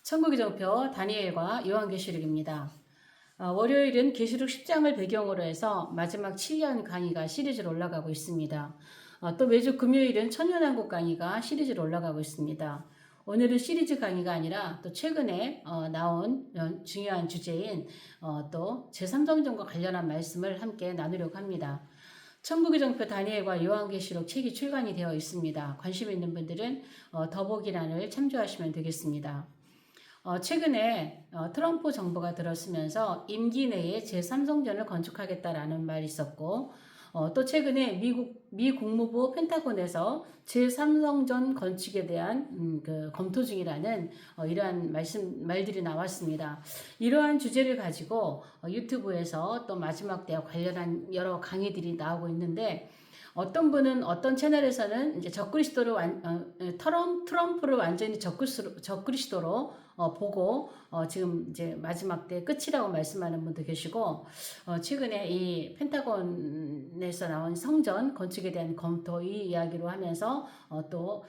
천국의 정표 다니엘과 요한계시록입니다. 월요일은 계시록 10장을 배경으로 해서 마지막 7년 강의가 시리즈로 올라가고 있습니다. 또 매주 금요일은 천년왕국 강의가 시리즈로 올라가고 있습니다. 오늘은 시리즈 강의가 아니라 또 최근에 나온 중요한 주제인 또 제3성전과 관련한 말씀을 함께 나누려고 합니다. 천국의 정표 다니엘과 요한계시록 책이 출간이 되어 있습니다. 관심 있는 분들은 더보기란을 참조하시면 되겠습니다. 최근에 트럼프 정부가 들었으면서 임기 내에 제3성전을 건축하겠다라는 말이 있었고, 또 최근에 미 국무부 펜타곤에서 제3성전 건축에 대한 검토 중이라는 이러한 말들이 나왔습니다. 이러한 주제를 가지고 유튜브에서 또 마지막 때와 관련한 여러 강의들이 나오고 있는데, 어떤 분은 어떤 채널에서는 이제 적그리스도로 트럼프를 완전히 적그리스도로 보고 지금 이제 마지막 때 끝이라고 말씀하는 분도 계시고, 최근에 이 펜타곤에서 나온 성전 건축에 대한 검토 이 이야기로 하면서 또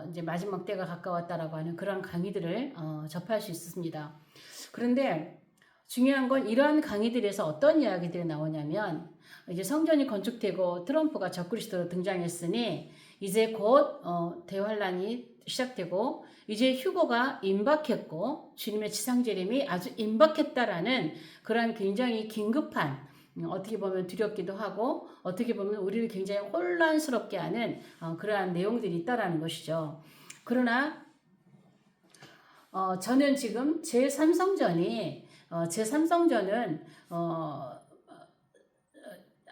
이제 마지막 때가 가까웠다라고 하는 그런 강의들을 접할 수 있습니다. 그런데 중요한 건 이러한 강의들에서 어떤 이야기들이 나오냐면, 이제 성전이 건축되고 트럼프가 적그리스도로 등장했으니 이제 곧 대환란이 시작되고 이제 휴거가 임박했고 주님의 지상재림이 아주 임박했다라는 그런 굉장히 긴급한, 어떻게 보면 두렵기도 하고 어떻게 보면 우리를 굉장히 혼란스럽게 하는 그러한 내용들이 있다라는 것이죠. 그러나 저는 지금 제3성전은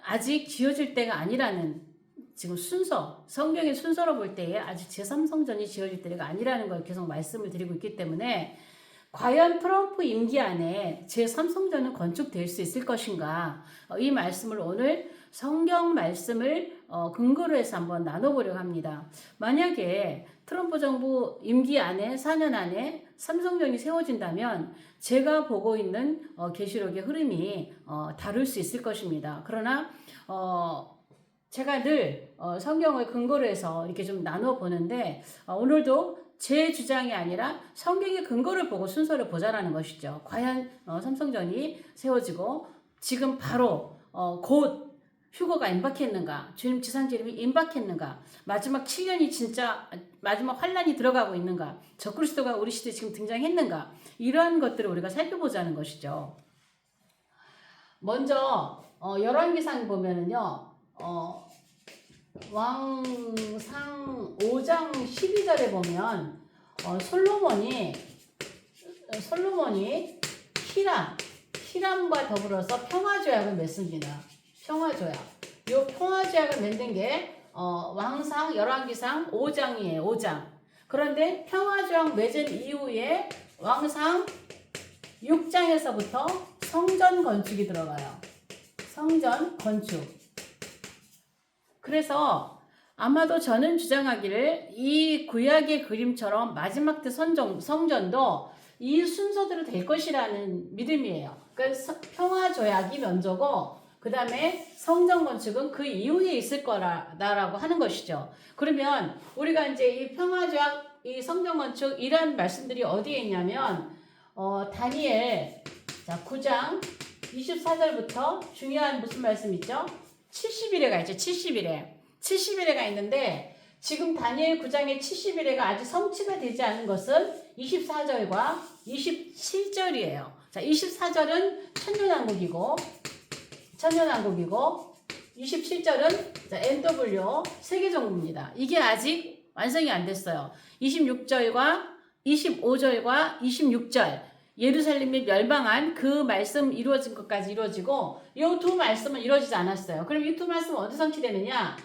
아직 지어질 때가 아니라는, 지금 성경의 순서로 볼 때에 아직 제3성전이 지어질 때가 아니라는 걸 계속 말씀을 드리고 있기 때문에, 과연 트럼프 임기 안에 제3성전은 건축될 수 있을 것인가, 이 말씀을 오늘 성경 말씀을 근거로 해서 한번 나눠보려고 합니다. 만약에 트럼프 정부 임기 안에 4년 안에 삼성전이 세워진다면 제가 보고 있는 계시록의 흐름이 다를 수 있을 것입니다. 그러나 제가 늘 성경을 근거로 해서 이렇게 좀 나눠 보는데, 오늘도 제 주장이 아니라 성경의 근거를 보고 순서를 보자라는 것이죠. 과연 삼성전이 세워지고 지금 바로 곧 휴거가 임박했는가, 주님 지상재림이 임박했는가, 마지막 7년이 진짜 마지막 환란이 들어가고 있는가, 적그리스도가 우리 시대에 지금 등장했는가, 이러한 것들을 우리가 살펴보자는 것이죠. 먼저 열왕기상 보면은요, 왕상 5장 12절에 보면 솔로몬이 히람과 더불어서 평화조약을 맺습니다. 평화조약. 이 평화조약을 맺는 게 왕상 열왕기상 5장이에요. 5장. 그런데 평화조약 맺은 이후에 왕상 6장에서부터 성전 건축이 들어가요. 성전 건축. 그래서 아마도 저는 주장하기를 이 구약의 그림처럼 마지막 때 성전도 이 순서대로 될 것이라는 믿음이에요. 그러니까 평화조약이 먼저고 그 다음에 성전 건축은 그 이후에 있을 거라고 하는 것이죠. 그러면 우리가 이제 이 평화조약, 이 성전 건축 이런 말씀들이 어디에 있냐면 다니엘 9장 24절부터 중요한 무슨 말씀 있죠? 70일에가 있죠. 70일에가 있는데, 지금 다니엘 9장의 70일에가 아직 성취가 되지 않은 것은 24절과 27절이에요. 자, 24절은 천년왕국이고 27절은 NW 세계정부입니다. 이게 아직 완성이 안 됐어요. 26절과 25절과 26절 예루살렘이 멸망한 그 말씀 이루어진 것까지 이루어지고, 이 두 말씀은 이루어지지 않았어요. 그럼 이 두 말씀은 어디 성취되느냐?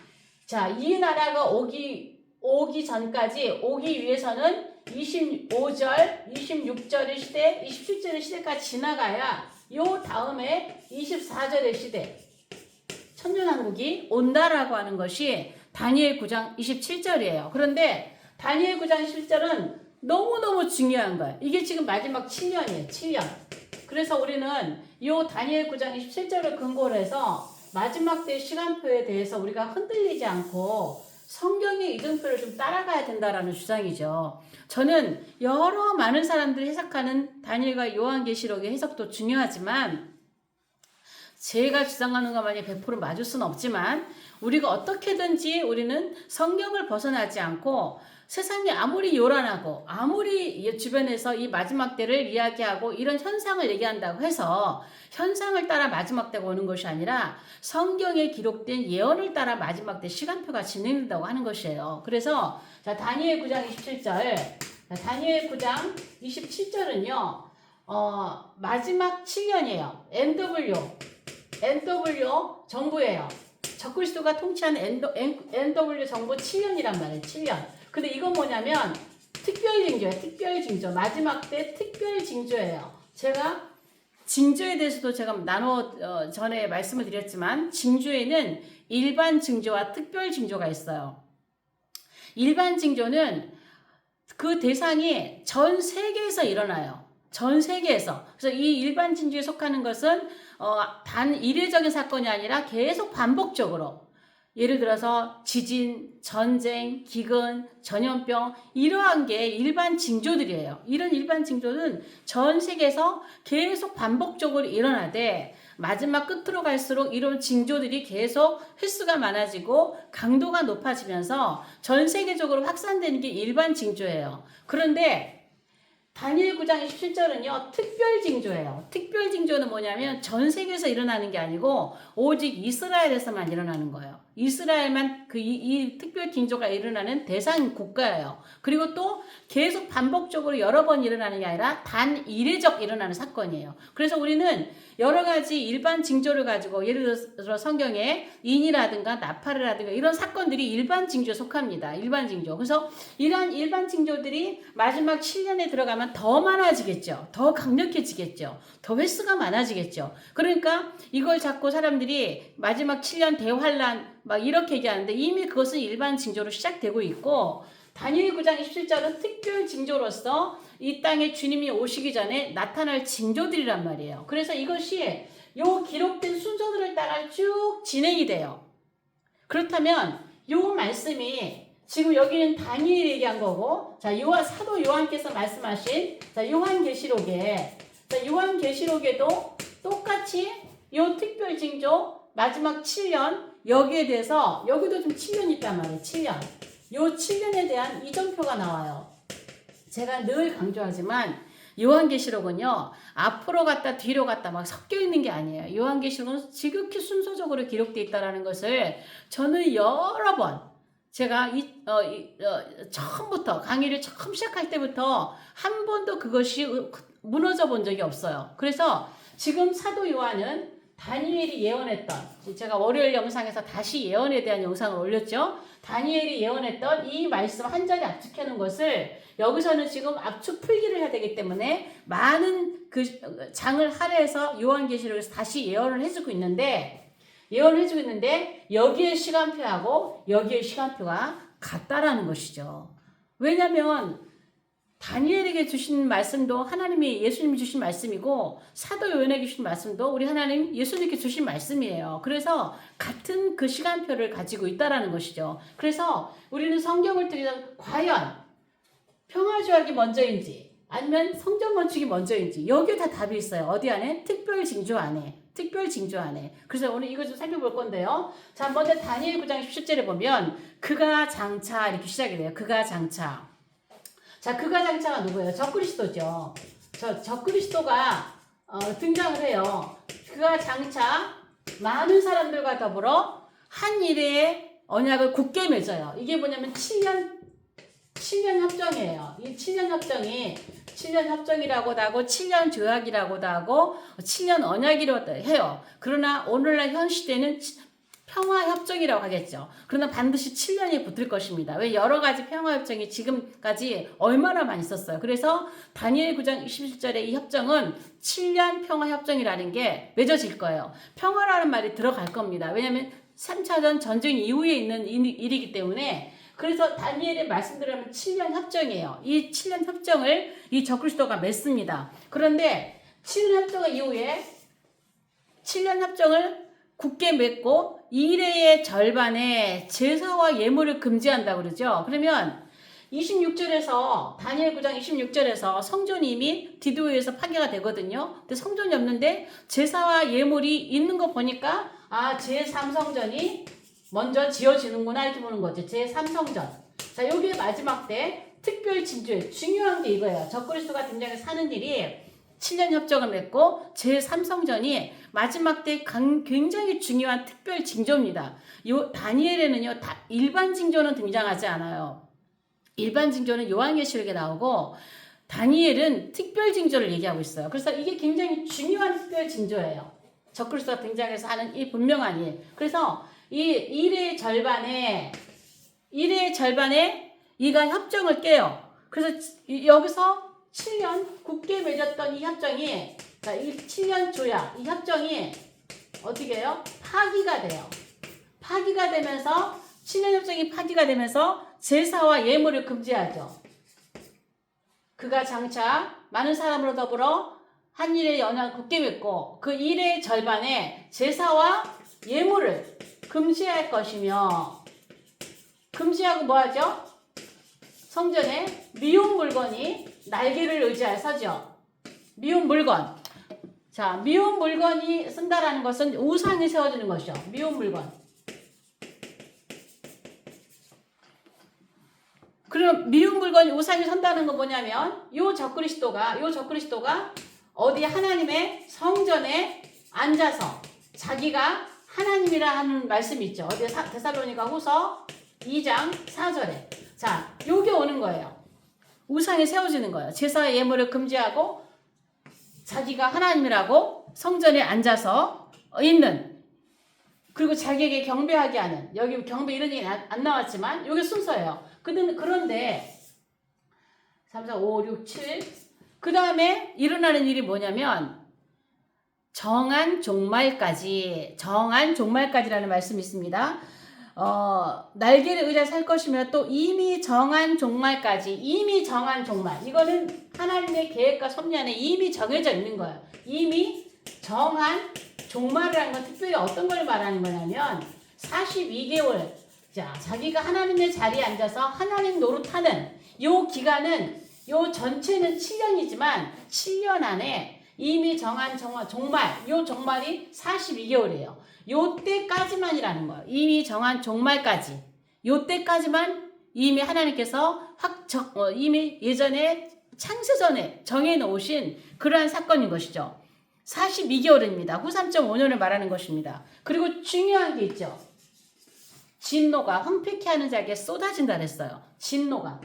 자, 이 나라가 오기 전까지, 오기 위해서는 25절, 26절의 시대, 27절의 시대까지 지나가야 요 다음에 24절의 시대, 천년왕국이 온다라고 하는 것이 다니엘 9장 27절이에요. 그런데 다니엘 9장 27절은 너무너무 중요한 거예요. 이게 지금 마지막 7년이에요. 7년. 그래서 우리는 이 다니엘 9장 27절을 근거로 해서 마지막 때 시간표에 대해서 우리가 흔들리지 않고 성경의 이정표를 좀 따라가야 된다라는 주장이죠. 저는 여러 많은 사람들이 해석하는 다니엘과 요한계시록의 해석도 중요하지만 제가 주장하는 것만이 100% 맞을 수는 없지만 우리가 어떻게든지 우리는 성경을 벗어나지 않고 세상이 아무리 요란하고 아무리 주변에서 이 마지막 때를 이야기하고 이런 현상을 얘기한다고 해서 현상을 따라 마지막 때가 오는 것이 아니라 성경에 기록된 예언을 따라 마지막 때 시간표가 진행된다고 하는 것이에요. 그래서 자, 다니엘 9장 27절, 다니엘 9장 27절은요 마지막 7년이에요. NW 정부예요. 적그리스도가 통치하는 NW 정부 7년이란 말이에요. 7년. 근데 이건 뭐냐면 특별 징조예요. 특별 징조. 마지막 때 특별 징조예요. 제가 징조에 대해서도 제가 전에 말씀을 드렸지만 징조에는 일반 징조와 특별 징조가 있어요. 일반 징조는 그 대상이 전 세계에서 일어나요. 전 세계에서. 그래서 이 일반 징조에 속하는 것은 단 이례적인 사건이 아니라 계속 반복적으로 예를 들어서 지진, 전쟁, 기근, 전염병 이러한 게 일반 징조들이에요. 이런 일반 징조는 전 세계에서 계속 반복적으로 일어나되 마지막 끝으로 갈수록 이런 징조들이 계속 횟수가 많아지고 강도가 높아지면서 전 세계적으로 확산되는 게 일반 징조예요. 그런데 다니엘 9장 27절은요, 특별 징조예요. 특별 징조는 뭐냐면 전 세계에서 일어나는 게 아니고 오직 이스라엘에서만 일어나는 거예요. 이스라엘만 이 특별 징조가 일어나는 대상 국가예요. 그리고 또 계속 반복적으로 여러 번 일어나는 게 아니라 단 이례적 일어나는 사건이에요. 그래서 우리는 여러 가지 일반 징조를 가지고 예를 들어 성경에 인이라든가 나팔이라든가 이런 사건들이 일반 징조에 속합니다. 일반 징조. 그래서 이러한 일반 징조들이 마지막 7년에 들어가면 더 많아지겠죠. 더 강력해지겠죠. 더 횟수가 많아지겠죠. 그러니까 이걸 자꾸 사람들이 마지막 7년 대환란 막 이렇게 얘기하는데 이미 그것은 일반 징조로 시작되고 있고 다니엘 9장 27절은 특별 징조로서 이 땅에 주님이 오시기 전에 나타날 징조들이란 말이에요. 그래서 이것이 요 기록된 순서들을 따라 쭉 진행이 돼요. 그렇다면 요 말씀이 지금 여기는 다니엘이 얘기한 거고 자, 사도 요한께서 말씀하신 자, 요한계시록에도 똑같이 요 특별 징조 마지막 7년 여기에 대해서 여기도 좀 7년이 있단 말이에요. 7년. 요 7년에 대한 이정표가 나와요. 제가 늘 강조하지만 요한계시록은요. 앞으로 갔다 뒤로 갔다 막 섞여 있는 게 아니에요. 요한계시록은 지극히 순서적으로 기록되어 있다는 것을 저는 여러 번 제가 처음부터 강의를 처음 시작할 때부터 한 번도 그것이 무너져 본 적이 없어요. 그래서 지금 사도 요한은 다니엘이 예언했던 제가 월요일 영상에서 다시 예언에 대한 영상을 올렸죠. 다니엘이 예언했던 이 말씀 한 자리 압축해 놓은 것을 여기서는 지금 압축 풀기를 해야 되기 때문에 많은 그 장을 할애해서 요한계시록에서 다시 예언을 해주고 있는데 여기에 시간표하고 여기에 시간표가 같다라는 것이죠. 왜냐하면 다니엘에게 주신 말씀도 하나님이 예수님이 주신 말씀이고 사도 요한에게 주신 말씀도 우리 하나님 예수님께 주신 말씀이에요. 그래서 같은 그 시간표를 가지고 있다라는 것이죠. 그래서 우리는 성경을 통해서 과연 평화조약이 먼저인지 아니면 성전 건축이 먼저인지 여기에 다 답이 있어요. 어디 안에? 특별 징조 안에. 그래서 오늘 이거 좀 살펴볼 건데요. 자, 먼저 다니엘 9장 17절에 보면 그가 장차 이렇게 시작이 돼요. 그가 장차. 자, 그가 장차가 누구예요? 적그리스도죠. 적그리스도가 등장을 해요. 그가 장차 많은 사람들과 더불어 한 일의 언약을 굳게 맺어요. 이게 뭐냐면 7년 협정이에요. 이 7년 협정이 7년 협정이라고도 하고 7년 조약이라고도 하고 7년 언약이라고도 해요. 그러나 오늘날 현 시대는 평화협정이라고 하겠죠. 그러나 반드시 7년이 붙을 것입니다. 왜 여러 가지 평화협정이 지금까지 얼마나 많이 있었어요. 그래서 다니엘 9장 27절에 이 협정은 7년 평화협정이라는 게 맺어질 거예요. 평화라는 말이 들어갈 겁니다. 왜냐하면 3차전 전쟁 이후에 있는 일이기 때문에 그래서 다니엘의 말씀대로는 7년 협정이에요. 이 7년 협정을 이 적그리스도가 맺습니다. 그런데 7년 협정 이후에 7년 협정을 굳게 맺고 이레의 절반에 제사와 예물을 금지한다고 그러죠. 그러면 26절에서 다니엘 9장 26절에서 성전이 이미 디도에서 파괴가 되거든요. 근데 성전이 없는데 제사와 예물이 있는 거 보니까 제3성전이 먼저 지어지는구나 이렇게 보는 거죠. 제3성전. 자, 여기 마지막 때 특별 징조 중요한 게 이거예요. 적그리스도가 등장해서 사는 일이 7년 협정을 맺고 제3성전이 마지막 때 굉장히 중요한 특별 징조입니다. 요 다니엘에는요, 일반 징조는 등장하지 않아요. 일반 징조는 요한계시록에 나오고 다니엘은 특별 징조를 얘기하고 있어요. 그래서 이게 굉장히 중요한 특별 징조예요. 적그리스도가 등장해서 하는 이 분명한 일. 그래서 이 일의 절반에 이가 협정을 깨요. 그래서 여기서 7년 굳게 맺었던 이 협정이, 자, 이 7년 조약, 이 협정이 어떻게 해요? 파기가 돼요. 파기가 되면서 7년 협정이 파기가 되면서 제사와 예물을 금지하죠. 그가 장차 많은 사람으로 더불어 한 일의 연합을 굳게 맺고 그 일의 절반에 제사와 예물을 금지할 것이며, 금지하고 뭐하죠? 성전에 미운 물건이 날개를 의지하여 서죠. 미운 물건. 자, 미운 물건이 쓴다라는 것은 우상이 세워지는 것이죠. 미운 물건. 그럼 미운 물건이 우상이 선다는 거 뭐냐면 요 적그리스도가 어디 하나님의 성전에 앉아서 자기가 하나님이라 하는 말씀이 있죠. 어디 데살로니가 후서 2장 4절에. 자, 요게 오는 거예요. 우상이 세워지는 거예요. 제사의 예물을 금지하고 자기가 하나님이라고 성전에 앉아서 있는, 그리고 자기에게 경배하게 하는, 여기 경배 이런 얘기 안 나왔지만 요게 순서예요. 그런데 3, 4, 5, 6, 7 그 다음에 일어나는 일이 뭐냐면 정한 종말까지라는 말씀이 있습니다. 날개를 의지해 살 것이며 또 이미 정한 종말. 이거는 하나님의 계획과 섭리 안에 이미 정해져 있는 거예요. 이미 정한 종말이라는 건 특별히 어떤 걸 말하는 거냐면 42개월. 자, 자기가 하나님의 자리에 앉아서 하나님 노릇하는 요 기간은, 요 전체는 7년이지만 7년 안에 이미 정한 종말, 요 종말이 42개월이에요. 요 때까지만이라는 거예요. 이미 정한 종말까지. 요 때까지만 이미 하나님께서 이미 예전에 창세전에 정해놓으신 그러한 사건인 것이죠. 42개월입니다. 후 3.5년을 말하는 것입니다. 그리고 중요한 게 있죠. 진노가 황폐케 하는 자에게 쏟아진다 그랬어요. 진노가.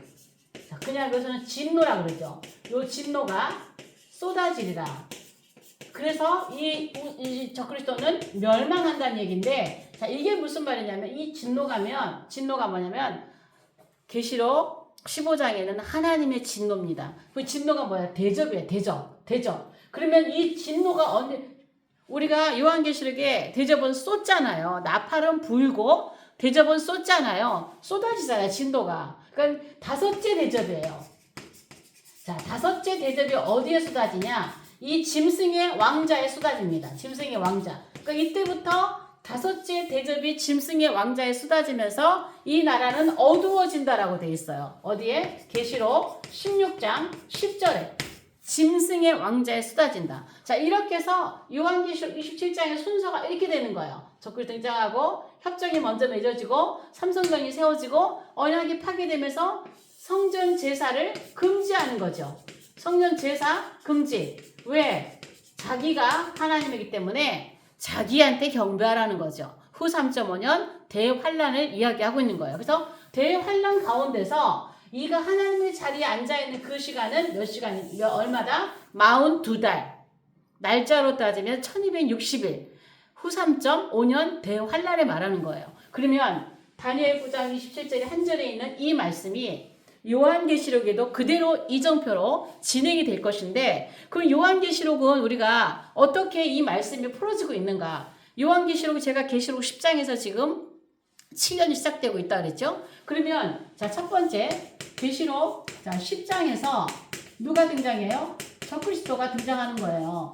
자, 그냥 여기서는 진노라 그러죠. 요 진노가 쏟아지리라. 그래서 이 적그리스도는 멸망한다는 얘기인데, 자, 이게 무슨 말이냐면 이 진노가 뭐냐면 계시록 15장에는 하나님의 진노입니다. 그 진노가 뭐야? 대접이에요. 대접. 그러면 이 진노가 우리가 요한계시록에 대접은 쏟잖아요. 나팔은 불고 대접은 쏟잖아요. 쏟아지잖아요. 진노가. 그러니까 5째 대접이에요. 자, 5째 대접이 어디에 쏟아지냐? 이 짐승의 왕자에 쏟아집니다. 짐승의 왕자. 그러니까 이때부터 5째 대접이 짐승의 왕자에 쏟아지면서 이 나라는 어두워진다라고 되어 있어요. 어디에? 계시록 16장 10절에 짐승의 왕자에 쏟아진다. 자, 이렇게 해서 요한계시록 27장의 순서가 이렇게 되는 거예요. 적그리스도 등장하고 협정이 먼저 맺어지고 삼성전이 세워지고 언약이 파괴되면서 성전 제사를 금지하는 거죠. 성전 제사 금지. 왜? 자기가 하나님이기 때문에 자기한테 경배하라는 거죠. 후 3.5년 대환란을 이야기하고 있는 거예요. 그래서 대환란 가운데서 이가 하나님의 자리에 앉아있는 그 시간은 몇 시간, 얼마다? 42달. 날짜로 따지면 1260일. 후 3.5년 대환란에 말하는 거예요. 그러면 다니엘 9장 27절에 한 절에 있는 이 말씀이 요한계시록에도 그대로 이정표로 진행이 될 것인데, 그럼 요한계시록은 우리가 어떻게 이 말씀이 풀어지고 있는가? 요한계시록 제가 계시록 10장에서 지금 7년이 시작되고 있다 그랬죠? 그러면 자, 첫 번째 계시록 10장에서 누가 등장해요? 적그리스도가 등장하는 거예요.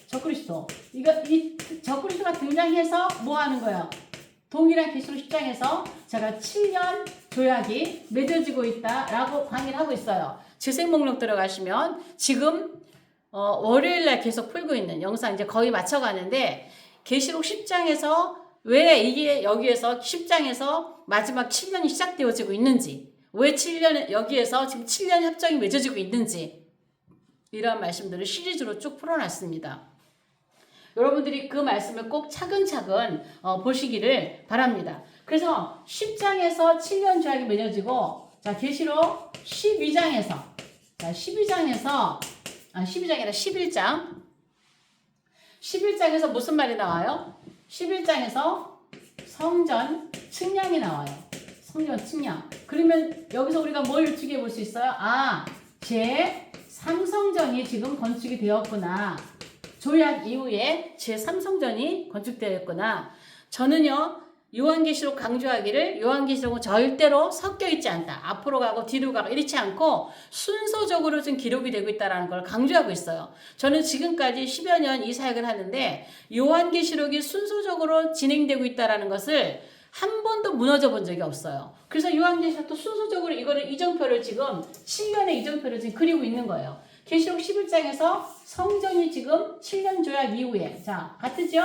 적그리스도. 이 적그리스도가 등장해서 뭐 하는 거예요? 동일한 계시록 10장에서 제가 7년 조약이 맺어지고 있다라고 강의를 하고 있어요. 재생 목록 들어가시면 지금 월요일날 계속 풀고 있는 영상 이제 거의 맞춰가는데 계시록 10장에서 왜 이게 여기에서 10장에서 마지막 7년이 시작되어지고 있는지, 왜 7년 여기에서 지금 7년 협정이 맺어지고 있는지 이런 말씀들을 시리즈로 쭉 풀어놨습니다. 여러분들이 그 말씀을 꼭 차근차근 보시기를 바랍니다. 그래서 10장에서 7년 조약이 맺어지고, 자, 계시록 12장에서, 자, 12장에서, 12장이 아니라 11장. 11장에서 무슨 말이 나와요? 11장에서 성전 측량이 나와요. 성전 측량. 그러면 여기서 우리가 뭘 유추해 볼 수 있어요? 제3성전이 지금 건축이 되었구나. 조약 이후에 제3성전이 건축되었구나. 저는요, 요한계시록 강조하기를 요한계시록은 절대로 섞여 있지 않다. 앞으로 가고 뒤로 가고 이렇지 않고 순서적으로 좀 기록이 되고 있다는 걸 강조하고 있어요. 저는 지금까지 10여 년 이 사역을 하는데 요한계시록이 순서적으로 진행되고 있다는 것을 한 번도 무너져 본 적이 없어요. 그래서 요한계시록도 순서적으로 이거를 이정표를 지금 7년의 이정표를 지금 그리고 있는 거예요. 계시록 11장에서 성전이 지금 7년 조약 이후에, 자, 같으죠?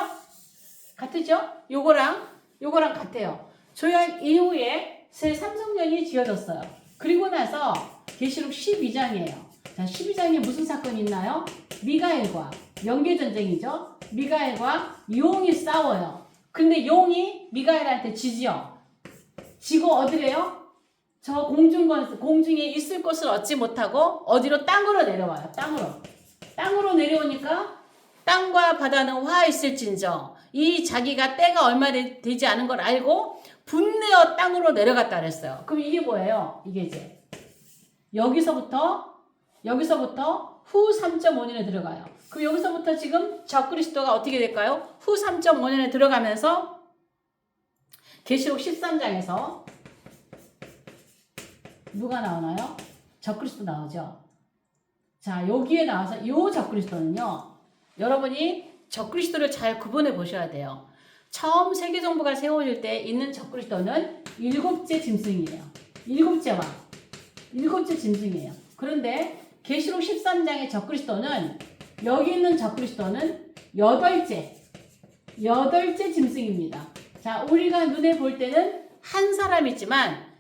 요거랑 같아요. 조약 이후에 새 삼성전이 지어졌어요. 그리고 나서 계시록 12장이에요. 자, 12장에 무슨 사건이 있나요? 미가엘과 영계전쟁이죠. 미가엘과 용이 싸워요. 근데 용이 미가엘한테 지지요. 지고 어디래요? 저 공중에 있을 곳을 얻지 못하고 어디로? 땅으로 내려와요. 땅으로 내려오니까 땅과 바다는 화했을진저 이 자기가 때가 얼마 되지 않은 걸 알고 분내어 땅으로 내려갔다 그랬어요. 그럼 이게 뭐예요? 이게 이제 여기서부터 후 3.5년에 들어가요. 그럼 여기서부터 지금 적그리스도가 어떻게 될까요? 후 3.5년에 들어가면서 계시록 13장에서 누가 나오나요? 적그리스도 나오죠. 자, 여기에 나와서 요 적그리스도는요, 여러분이 적그리스도를 잘 구분해 보셔야 돼요. 처음 세계정부가 세워질 때 있는 적그리스도는 7째 짐승이에요. 7째 왕. 7째 짐승이에요. 그런데 계시록 13장의 적그리스도는, 여기 있는 적그리스도는 8째 짐승입니다. 자, 우리가 눈에 볼 때는 한 사람이지만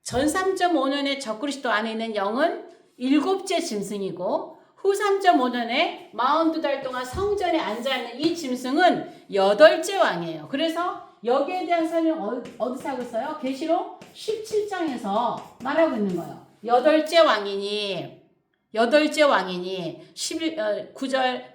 전 3.5년의 적그리스도 안에 있는 영은 7째 짐승이고 후 3.5년에 42달 동안 성전에 앉아있는 이 짐승은 8째 왕이에요. 그래서 여기에 대한 설명 어디서 하고 있어요? 계시록 17장에서 말하고 있는 거예요. 8째 왕이니 9절,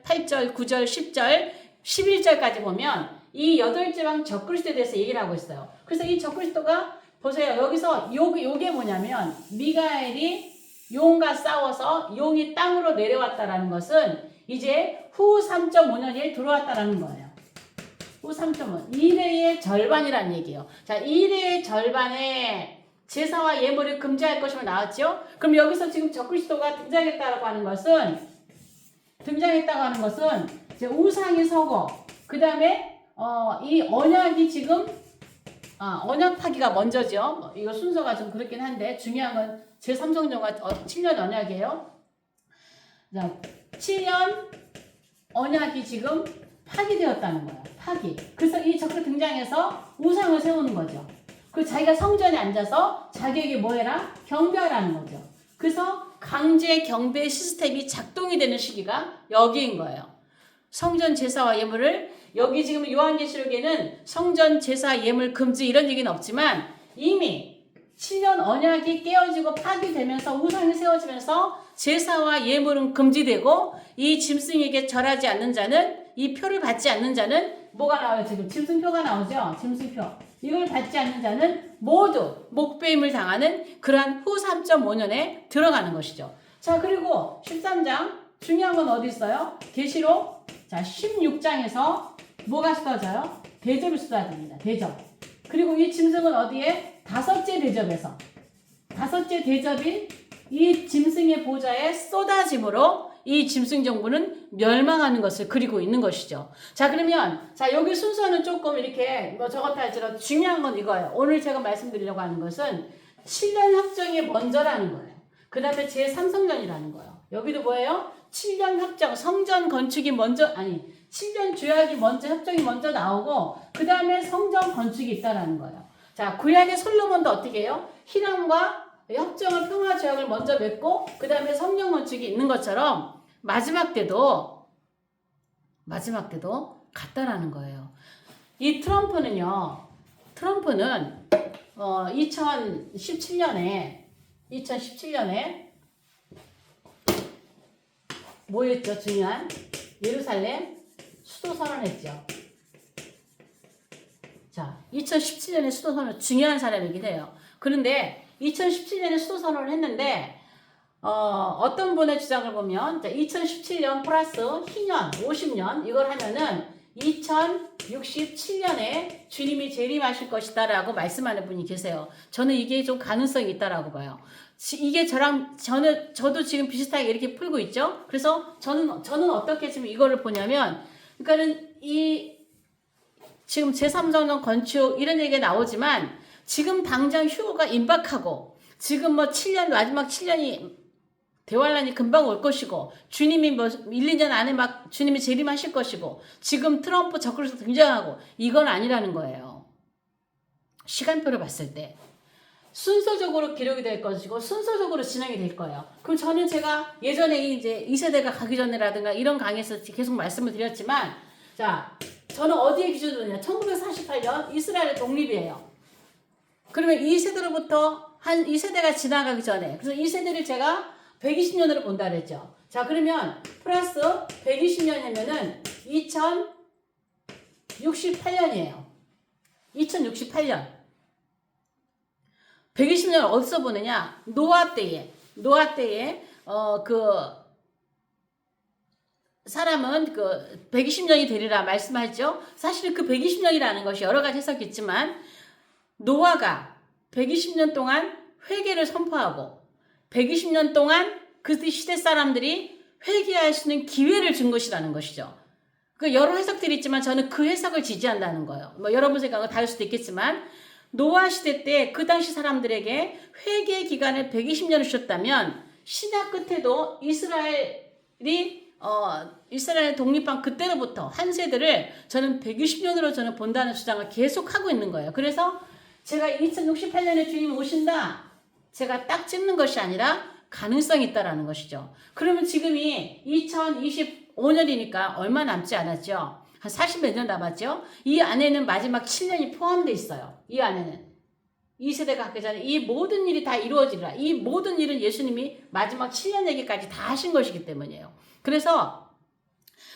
8절, 9절, 10절, 11절까지 보면 이 8째 왕 적그리스도에 대해서 얘기를 하고 있어요. 그래서 이 적그리스도가 보세요. 여기서 요게 뭐냐면 미가엘이 용과 싸워서 용이 땅으로 내려왔다라는 것은 이제 후 3.5년이 들어왔다라는 거예요. 후 3.5. 1회의 절반이라는 얘기예요. 자, 1회의 절반에 제사와 예물을 금지할 것이면 나왔죠? 그럼 여기서 지금 적그리스도가 등장했다고 하는 것은 이제 우상이 서고, 그 다음에 이 언약이 지금 언약 파기가 먼저죠. 이거 순서가 좀 그렇긴 한데 중요한 건 제3성전과 7년 언약이에요. 자, 7년 언약이 지금 파기되었다는 거예요. 파기. 그래서 이 적그리스도 등장해서 우상을 세우는 거죠. 그리고 자기가 성전에 앉아서 자기에게 뭐 해라? 경배하라는 거죠. 그래서 강제 경배 시스템이 작동이 되는 시기가 여기인 거예요. 성전 제사와 예물을, 여기 지금 요한계시록에는 성전 제사 예물 금지 이런 얘기는 없지만 이미 7년 언약이 깨어지고 파기되면서 우상이 세워지면서 제사와 예물은 금지되고 이 짐승에게 절하지 않는 자는, 이 표를 받지 않는 자는 뭐가 나와요? 지금 짐승표가 나오죠? 짐승표. 이걸 받지 않는 자는 모두 목배임을 당하는 그러한 후 3.5년에 들어가는 것이죠. 자, 그리고 13장 중요한 건 어디 있어요? 계시록, 자, 16장에서 뭐가 쏟아져요? 대접이 쏟아집니다. 대접. 그리고 이 짐승은 어디에? 5째 대접에서. 5째 대접이 이 짐승의 보좌에 쏟아짐으로 이 짐승 정부는 멸망하는 것을 그리고 있는 것이죠. 자, 그러면 자, 여기 순서는 조금 이렇게 뭐 저것 할지라도 중요한 건 이거예요. 오늘 제가 말씀드리려고 하는 것은 7년 협정이 먼저라는 거예요. 그 다음에 제3성전이라는 거예요. 여기도 뭐예요? 7년 협정, 성전 건축이 먼저, 아니 7년 조약이 먼저, 협정이 먼저 나오고 그 다음에 성전 건축이 있다라는 거예요. 자, 구약의 솔로몬도 어떻게 해요? 히람과 협정을 평화 조약을 먼저 맺고 그 다음에 성전 건축이 있는 것처럼 마지막 때도 같다라는 거예요. 이 트럼프는 2017년에 뭐였죠? 중요한 예루살렘 수도 선언했죠. 자, 2017년에 수도 선언 중요한 사람이긴 해요. 그런데 2017년에 수도 선언을 했는데 어떤 분의 주장을 보면 2017년 플러스 희년 50년 이걸 하면은 2067년에 주님이 재림하실 것이다라고 말씀하는 분이 계세요. 저는 이게 좀 가능성이 있다라고 봐요. 이게 저도 지금 비슷하게 이렇게 풀고 있죠. 그래서 저는 어떻게 지금 이거를 보냐면, 그러니까는 지금 제3성전 건축 이런 얘기가 나오지만 지금 당장 휴거가 임박하고 지금 뭐 7년 마지막 7년이 대환란이 금방 올 것이고 주님이 뭐 1, 2년 안에 막 주님이 재림하실 것이고 지금 트럼프 적그리스도 등장하고 이건 아니라는 거예요. 시간표를 봤을 때 순서적으로 기록이 될 것이고 순서적으로 진행이 될 거예요. 그럼 제가 예전에 이제 2세대가 가기 전에라든가 이런 강의에서 계속 말씀을 드렸지만 자, 저는 어디에 기준으로냐? 1948년 이스라엘의 독립이에요. 그러면 2세대로부터 한 2세대가 지나가기 전에 그래서 2세대를 제가 120년으로 본다 그랬죠. 자, 그러면 플러스 120년이면은 2068년이에요. 2068년. 120년을 어디서 보느냐? 노아 때에 사람은 120년이 되리라 말씀하죠. 사실 그 120년이라는 것이 여러 가지 해석이 있지만 노아가 120년 동안 회개를 선포하고 120년 동안 그 시대 사람들이 회개할 수 있는 기회를 준 것이라는 것이죠. 그 여러 해석들이 있지만 저는 그 해석을 지지한다는 거예요. 뭐 여러분 생각은 다를 수도 있겠지만 노아 시대 때 그 당시 사람들에게 회개의 기간을 120년을 주셨다면 신약 끝에도 이스라엘 독립한 그때로부터 한 세대를 저는 120년으로 저는 본다는 주장을 계속하고 있는 거예요. 그래서 제가 2068년에 주님이 오신다. 제가 딱 찍는 것이 아니라 가능성이 있다라는 것이죠. 그러면 지금이 2025년이니까 얼마 남지 않았죠. 한 40몇 년 남았죠. 이 안에는 마지막 7년이 포함되어 있어요. 이 안에는. 이 세대가 가기 전에 이 모든 일이 다 이루어지리라. 이 모든 일은 예수님이 마지막 7년 얘기까지 다 하신 것이기 때문이에요. 그래서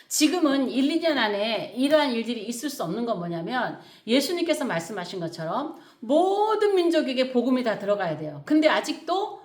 지금은 1, 2년 안에 이러한 일들이 있을 수 없는 건 뭐냐면 예수님께서 말씀하신 것처럼 모든 민족에게 복음이 다 들어가야 돼요. 근데 아직도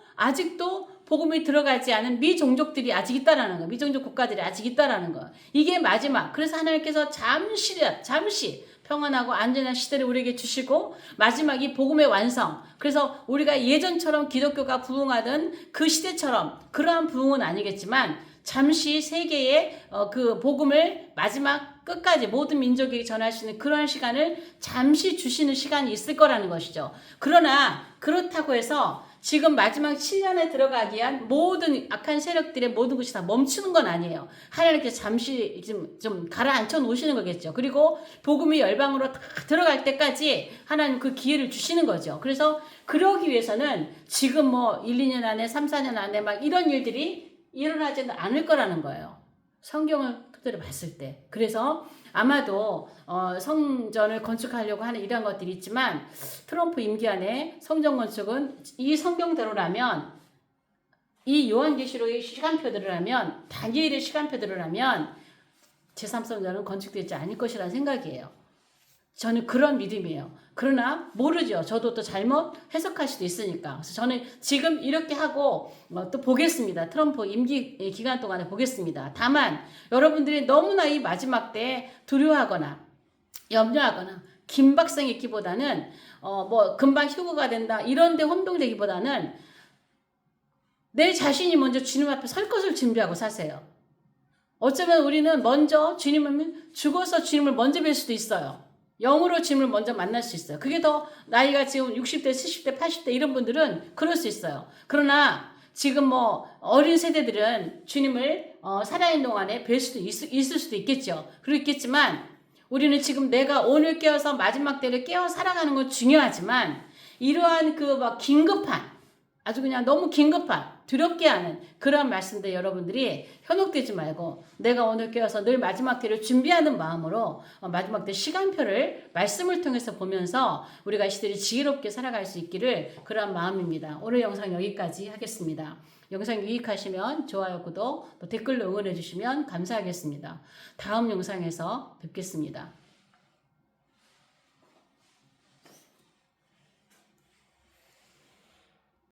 복음이 들어가지 않은 미종족들이 아직 있다라는 거예요. 미종족 국가들이 아직 있다라는 거예요. 이게 마지막. 그래서 하나님께서 잠시 평안하고 안전한 시대를 우리에게 주시고 마지막 이 복음의 완성. 그래서 우리가 예전처럼 기독교가 부흥하던 그 시대처럼 그러한 부흥은 아니겠지만 잠시 세계에 그 복음을 마지막 끝까지 모든 민족에게 전할 수 있는 그러한 시간을 잠시 주시는 시간이 있을 거라는 것이죠. 그러나 그렇다고 해서 지금 마지막 7년에 들어가기 위한 모든 악한 세력들의 모든 것이 다 멈추는 건 아니에요. 하나님께서 잠시 좀 가라앉혀 놓으시는 거겠죠. 그리고 복음이 열방으로 들어갈 때까지 하나님 그 기회를 주시는 거죠. 그래서 그러기 위해서는 지금 뭐 1, 2년 안에 3, 4년 안에 막 이런 일들이 일어나지는 않을 거라는 거예요. 성경을 토대로 봤을 때. 그래서 아마도 성전을 건축하려고 하는 이런 것들이 있지만 트럼프 임기 안에 성전 건축은 이 성경대로라면 이 요한계시록의 시간표대로라면 다니엘의 시간표대로라면 제3성전은 건축되지 않을 것이라는 생각이에요. 저는 그런 믿음이에요. 그러나 모르죠. 저도 또 잘못 해석할 수도 있으니까. 그래서 저는 지금 이렇게 하고 또 보겠습니다. 트럼프 임기 기간 동안에 보겠습니다. 다만 여러분들이 너무나 이 마지막 때 두려워하거나 염려하거나 긴박성 있기보다는 뭐 금방 휴거가 된다 이런 데 혼동되기보다는 내 자신이 먼저 주님 앞에 설 것을 준비하고 사세요. 어쩌면 우리는 먼저 주님을 죽어서 주님을 먼저 뵐 수도 있어요. 영으로 주님을 먼저 만날 수 있어요. 그게 더 나이가 지금 60대, 70대, 80대 이런 분들은 그럴 수 있어요. 그러나 지금 뭐 어린 세대들은 주님을 살아있는 동안에 뵐 수도 있을 수도 있겠죠. 그렇겠지만 우리는 지금 내가 오늘 깨어서 마지막 때를 깨어 살아가는 건 중요하지만 이러한 그 막 긴급한 아주 그냥 너무 긴급한 두렵게 하는 그런 말씀들 여러분들이 현혹되지 말고 내가 오늘 깨어서 늘 마지막 때를 준비하는 마음으로 마지막 때 시간표를 말씀을 통해서 보면서 우리가 이 시대를 지혜롭게 살아갈 수 있기를 그런 마음입니다. 오늘 영상 여기까지 하겠습니다. 영상 유익하시면 좋아요, 구독, 또 댓글로 응원해 주시면 감사하겠습니다. 다음 영상에서 뵙겠습니다.